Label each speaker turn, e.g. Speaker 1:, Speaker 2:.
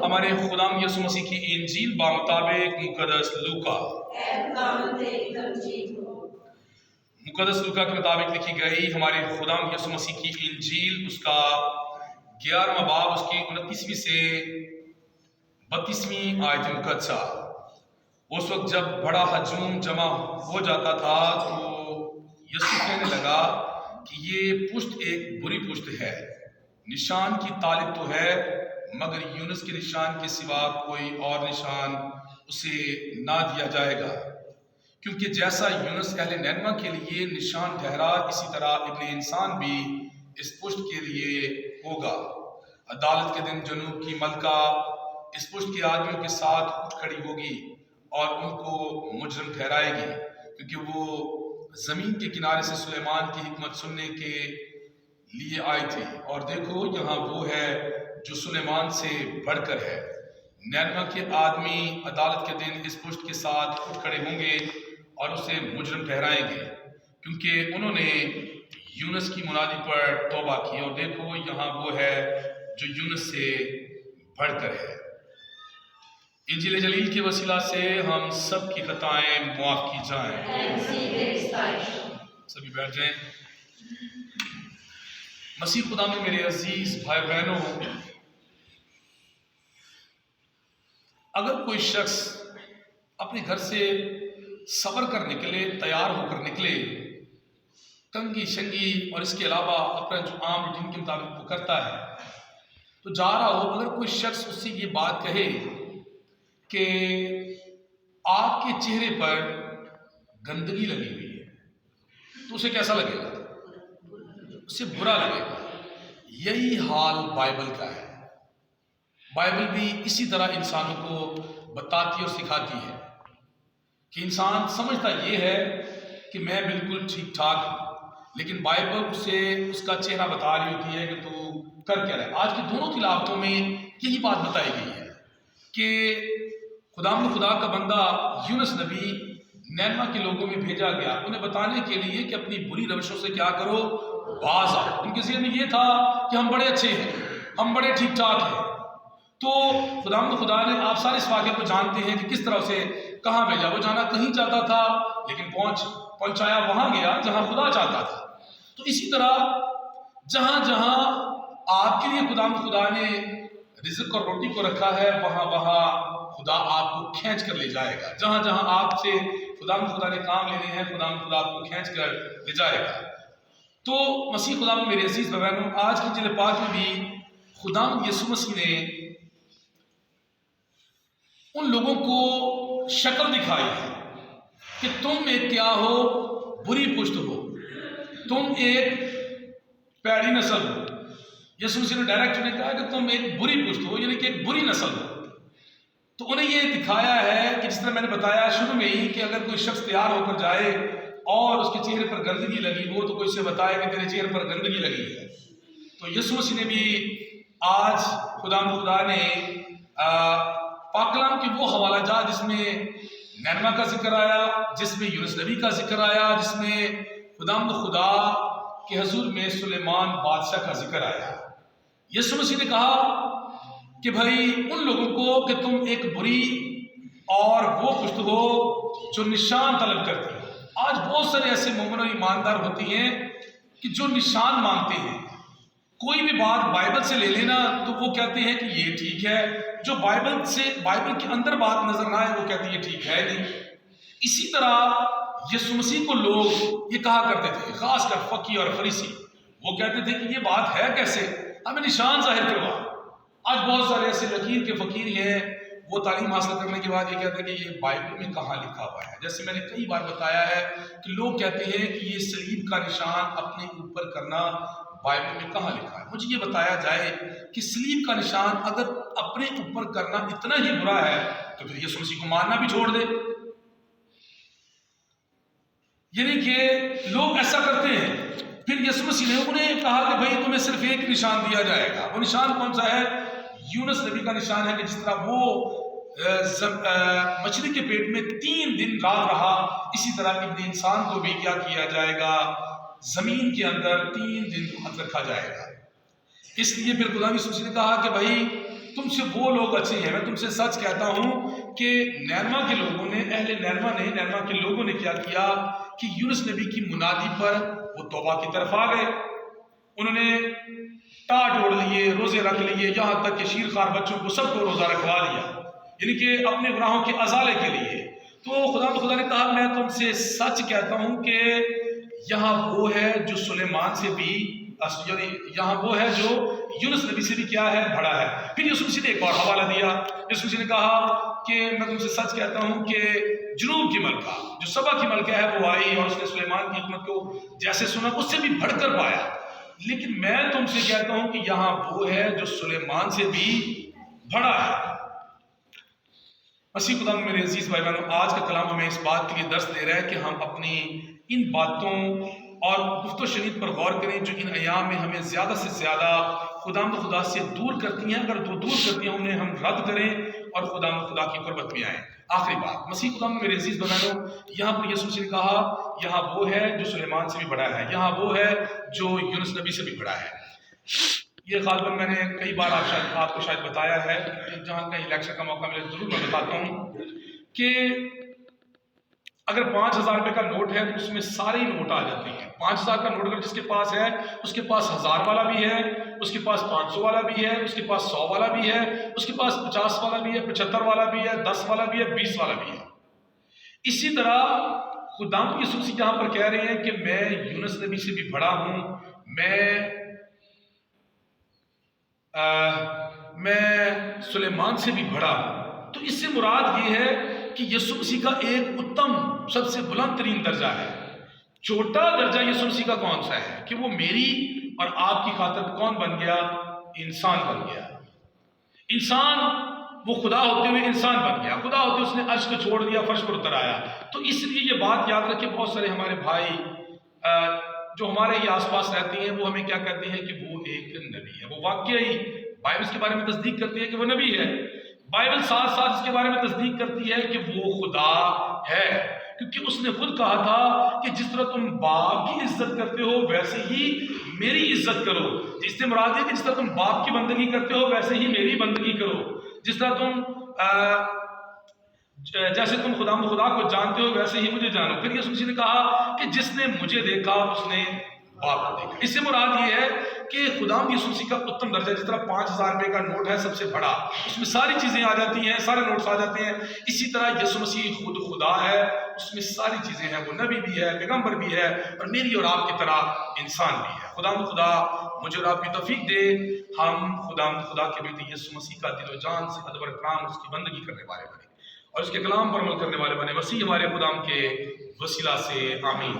Speaker 1: ہمارے خداوند یسوع مسیح کی انجیل بمطابق مقدس لوکا، مقدس لوکا کے مطابق لکھی گئی ہمارے خداوند یسوع مسیح کی انجیل، اس کا 11واں باب، اس کی 29ویں سے 32ویں آیت مقدسہ۔ اس وقت جب بڑا ہجوم جمع ہو جاتا تھا تو یسوع کہنے لگا کہ یہ پشت ایک بری پشت ہے، نشان کی طالب تو ہے مگر یونس کے نشان کے سوا کوئی اور نشان اسے نہ دیا جائے گا، کیونکہ جیسا یونس اہل نینوا کے لیے نشان ٹھہرا، اسی طرح ابن انسان بھی اس پشت کے لیے ہوگا۔ عدالت کے دن جنوب کی ملکہ اس پشت کے آدمیوں کے ساتھ اٹھ کھڑی ہوگی اور ان کو مجرم ٹھہرائے گی، کیونکہ وہ زمین کے کنارے سے سلیمان کی حکمت سننے کے لیے آئی تھی، اور دیکھو یہاں وہ ہے جو سلیمان سے بڑھ کر ہے۔ نینوا کے آدمی عدالت کے دن اس پشت کے ساتھ اٹھ کھڑے ہوں گے اور اسے مجرم ٹھہرائیں گے، کیونکہ انہوں نے یونس کی منادی پر توبہ کی، اور دیکھو یہاں وہ ہے جو یونس سے بڑھ کر ہے۔ انجیل جلیل کے وسیلہ سے ہم سب کی خطائیں معاف کی جائیں۔ سبھی بیٹھ جائیں۔ مسیح خدا میں میرے عزیز بھائی بہنوں، اگر کوئی شخص اپنے گھر سے سفر کر نکلے، تیار ہو کر نکلے، کنگھی شنگھی اور اس کے علاوہ اپنا جو عام روٹین کے مطابق وہ کرتا ہے، تو جا رہا ہو، اگر کوئی شخص اس سے یہ بات کہے کہ آپ کے چہرے پر گندگی لگی ہوئی ہے، تو اسے کیسا لگے گا؟ اسے برا لگے گا۔ یہی حال بائبل کا ہے۔ بائبل بھی اسی طرح انسانوں کو بتاتی اور سکھاتی ہے کہ انسان سمجھتا یہ ہے کہ میں بالکل ٹھیک ٹھاک ہوں، لیکن بائبل اسے اس کا چہرہ بتا رہی ہوتی ہے کہ تو کر کیا رہے۔ آج کی دونوں تلاوتوں میں یہی بات بتائی گئی ہے کہ خدا کا بندہ یونس نبی نینوا کے لوگوں میں بھیجا گیا انہیں بتانے کے لیے کہ اپنی بری روشوں سے کیا کرو، باز آؤ۔ ان کے ذہن میں یہ تھا کہ ہم بڑے اچھے ہیں، ہم بڑے ٹھیک ٹھاک ہیں۔ تو خدا نے، آپ سارے اس واقعے کو جانتے ہیں کہ کس طرح اسے کہاں بھیجا۔ وہ جانا کہیں چاہتا تھا لیکن پہنچایا وہاں گیا جہاں خدا چاہتا تھا۔ تو اسی طرح جہاں جہاں آپ کے لیے خدا نے رزق اور روٹی کو رکھا ہے، وہاں وہاں خدا آپ کو کھینچ کر لے جائے گا۔ جہاں جہاں آپ سے خدا نے کام لینے ہیں، خدا آپ کو کھینچ کر لے جائے گا۔ تو مسیح خدا میں میرے عزیز بہنوں، آج کی انجیل پاک میں بھی خدا یسوع مسیح نے ان لوگوں کو شکل دکھائی ہے کہ تم ایک کیا ہو، بری پشت ہو، تم ایک پیڑی نسل ہو۔ یسوع مسیح نے ڈائریکٹ نے کہا کہ تم ایک بری پشت ہو، یعنی کہ ایک بری نسل ہو۔ تو انہیں یہ دکھایا ہے کہ جس طرح میں نے بتایا شروع میں ہی کہ اگر کوئی شخص تیار ہو کر جائے اور اس کے چہرے پر گندگی لگی ہو تو کوئی اسے بتائے کہ تیرے چہرے پر گندگی لگی ہے۔ تو یسوع مسیح نے بھی آج خدا نے پاک کلام کے وہ حوالہ جات جس میں نینوا کا ذکر آیا، جس میں یونس نبی کا ذکر آیا، جس میں خدا کے حضور میں سلیمان بادشاہ کا ذکر آیا، یسوع مسیح نے کہا کہ بھائی ان لوگوں کو کہ تم ایک بری اور وہ پشت ہو جو نشان طلب کرتی ہے۔ آج بہت سارے ایسے مومن اور ایماندار ہوتی ہیں کہ جو نشان مانگتے ہیں۔ کوئی بھی بات بائبل سے لے لینا تو وہ کہتے ہیں کہ یہ ٹھیک ہے، جو بائبل کے اندر بات نظر نہ آئے وہ کہتے ہیں یہ ٹھیک ہے نہیں۔ اسی طرح یسوع مسیح کو لوگ یہ کہا کرتے تھے، خاص کر فقی اور فریسی، وہ کہتے تھے کہ یہ بات ہے کیسے، ہمیں نشان ظاہر کروا۔ آج بہت سارے ایسے لکیر کے فقیر ہیں، وہ تعلیم حاصل کرنے کے بعد یہ کہتے ہیں کہ یہ بائبل میں کہاں لکھا ہوا ہے۔ جیسے میں نے کئی بار بتایا ہے کہ لوگ کہتے ہیں کہ یہ صلیب کا نشان اپنے اوپر کرنا بائبل میں کہاں لکھا ہے۔ مجھے یہ بتایا جائے کہ صلیب کا نشان اگر اپنے اوپر کرنا اتنا ہی برا ہے تو پھر یسوع مسیح کو ماننا بھی چھوڑ دے۔ یعنی کہ لوگ ایسا کرتے ہیں۔ پھر یسوع مسیح نے انہیں کہا کہ بھائی تمہیں صرف ایک نشان دیا جائے گا۔ وہ نشان کون سا ہے؟ یونس نبی کا نشان ہے کہ جس طرح وہ مچھلی کے پیٹ میں 3 دن رات رہا، اسی طرح ابن انسان کو بھی کیا کیا جائے گا، زمین کے اندر 3 دن ہاتھ رکھا جائے گا۔ اس لیے پھر خدا یسوع مسیح نے کہا کہ بھائی تم سے وہ لوگ اچھے ہیں، میں تم سے سچ کہتا ہوں کہ نینوا کے لوگوں نے، اہل نینوا نے، نینوا کے لوگوں نے کیا کیا کہ یونس نبی کی منادی پر وہ توبہ کی طرف آ گئے، انہوں نے ٹاٹ اوڑھ لیے، روزے رکھ لیے، یہاں تک کہ شیر خوار بچوں کو سب کو روزہ رکھوا دیا، یعنی کہ اپنے گناہوں کے ازالے کے لیے۔ تو خدا نے کہا میں تم سے سچ کہتا ہوں کہ یہاں وہ ہے جو سلیمان سے بھی، یعنی یہاں وہ ہے جو یونس نبی سے بھی کیا ہے، بڑا ہے۔ پھر یسوع مسیح نے ایک اور حوالہ دیا، یسوع مسیح نے کہا کہ میں تم سے سچ کہتا ہوں کہ جنوب کی ملکہ جو سبا کی ملکہ ہے وہ آئی اور اس نے سلیمان کی حکمت کو جیسے سنا اس سے بھی بڑھ کر پایا، لیکن میں تم سے کہتا ہوں کہ یہاں وہ ہے جو سلیمان سے بھی بڑا ہے۔ مسیح خدا میرے عزیز بھائی بہنوں، آج کا کلام ہمیں اس بات کے لیے درس دے رہا ہے کہ ہم اپنی ان باتوں اور گفت و شنید پر غور کریں جو ان ایام میں ہمیں زیادہ سے زیادہ خدا سے دور کرتی ہیں۔ اگر دور کرتی ہیں انہیں ہم رد کریں اور خدا کی قربت میں آئیں۔ آخری بات، مسیح خدا میرے عزیز بھائی بہنوں، یہاں پر یسوع مسیح نے کہا یہاں وہ ہے جو سلیمان سے بھی بڑا ہے، یہاں وہ ہے جو یونس نبی سے بھی بڑا ہے۔ یہ غالباً میں نے کئی بار آپ کو شاید بتایا ہے، جہاں کہیں لیکچر کا موقع ملے ضرور میں بتاتا ہوں کہ اگر 5,000 روپے کا نوٹ ہے تو اس میں سارے نوٹ آ جاتے ہیں۔ 5,000 کا نوٹ اگر جس کے پاس ہے اس کے پاس 1,000 والا بھی ہے، اس کے پاس 500 والا بھی ہے، اس کے پاس 100 والا بھی ہے، اس کے پاس 50 والا بھی ہے، 75 والا بھی ہے، 10 والا بھی ہے، 20 والا بھی ہے۔ اسی طرح خداوند یسوع مسیح یہاں پر کہہ رہے ہیں کہ میں یونس نبی سے بھی بڑا ہوں، میں سلیمان سے بھی بڑا ہوں۔ تو اس سے مراد یہ ہے کہ یسوع مسیح کا ایک اتم سب سے بلند ترین درجہ ہے۔ چھوٹا درجہ یسوع مسیح کا کون سا ہے کہ وہ میری اور آپ کی خاطر کون بن گیا؟ انسان بن گیا۔ انسان، وہ خدا ہوتے ہوئے انسان بن گیا، خدا ہوتے اس نے عرش کو چھوڑ دیا، فرش پر اتر آیا۔ تو اس لیے یہ بات یاد رکھیں، بہت سارے ہمارے بھائی جو ہمارے یہ آس پاس رہتے ہیں وہ ہمیں کیا کہتے ہیں کہ وہ ایک نبی ہے، وہ واقعی بائبل اس کے بارے میں تصدیق کرتی ہے کہ وہ نبی ہے، بائبل ساتھ ساتھ اس کے بارے میں تصدیق کرتی ہے کہ وہ خدا ہے، کیونکہ اس نے خود کہا تھا کہ جس طرح تم باپ کی عزت کرتے ہو ویسے ہی میری عزت کرو۔ جس سے مراد ہے کہ جس طرح تم باپ کی بندگی کرتے ہو ویسے ہی میری بندگی کرو، جس طرح تم جیسے تم خدا کو جانتے ہو ویسے ہی مجھے جانو۔ پھر یسوع مسیح نے کہا کہ جس نے مجھے دیکھا اس نے باپ کو دیکھا۔ اس سے مراد یہ ہے کہ خداوند یسوع مسیح کا اتم درجہ، جس طرح 5,000 روپے کا نوٹ ہے سب سے بڑا، اس میں ساری چیزیں آ جاتی ہیں، سارے نوٹس آ جاتے ہیں، اسی طرح یسوع مسیح خود خدا ہے، اس میں ساری چیزیں ہیں، وہ نبی بھی ہے، پیغمبر بھی ہے، اور میری اور آپ کی طرح انسان بھی ہے۔ خدا مجھے اور آپ کی توفیق دے، ہم خدا کے بیٹے یسوع مسیح کا دل و جان سے ادب و اکرام، اس کی بندگی کرنے والے بنے اور اس کے کلام پر عمل کرنے والے بنے، مسیح ہمارے خدا کے وسیلہ سے، آمین۔